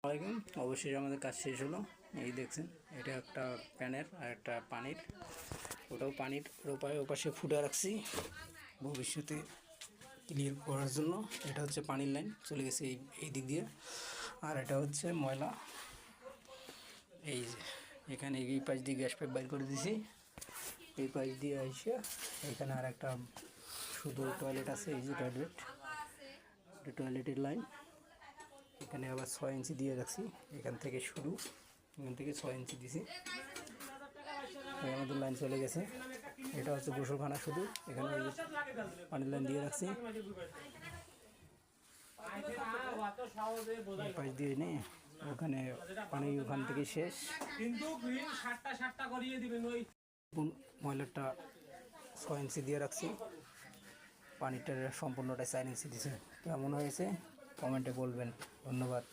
আসসালামাইকুম। অবশ্যই আমাদের কাজ শেষ হলো। এই দেখছেন, এটা একটা প্যানের আর একটা পানির, ওটাও পানির ওপাশে ফুটা রাখছি ভবিষ্যতে ক্লিয়ার করার জন্য। এটা হচ্ছে পানির লাইন চলে গেছে এই দিক দিয়ে, আর এটা হচ্ছে ময়লা। এই যে এখানে এই পাশ দিয়ে গ্যাস পাইপ বাইর করে দিছি, এই পাশ দিয়ে এসে এখানে আর একটা শুধু টয়লেট আছে। এই যে টয়লেটের লাইন, এখানে আবার 6 ইঞ্চি দিয়ে রাখছি। এখান থেকে শুরু, এখান থেকে 6 ইঞ্চি দিছি, আমাদের লাইন চলে গেছে। এটা হচ্ছে গোসলখানা, শুধু এখানে পানির লাইন দিয়ে রাখছি। পাশ দিয়ে নিয়ে ওখানে পানি ওখান থেকে শেষ। ময়লাটা 6 ইঞ্চি দিয়ে রাখছি, পানিটার সম্পূর্ণটা 4 ইঞ্চি দিছে। কেমন হয়েছে কমেন্টে বলবেন। ধন্যবাদ।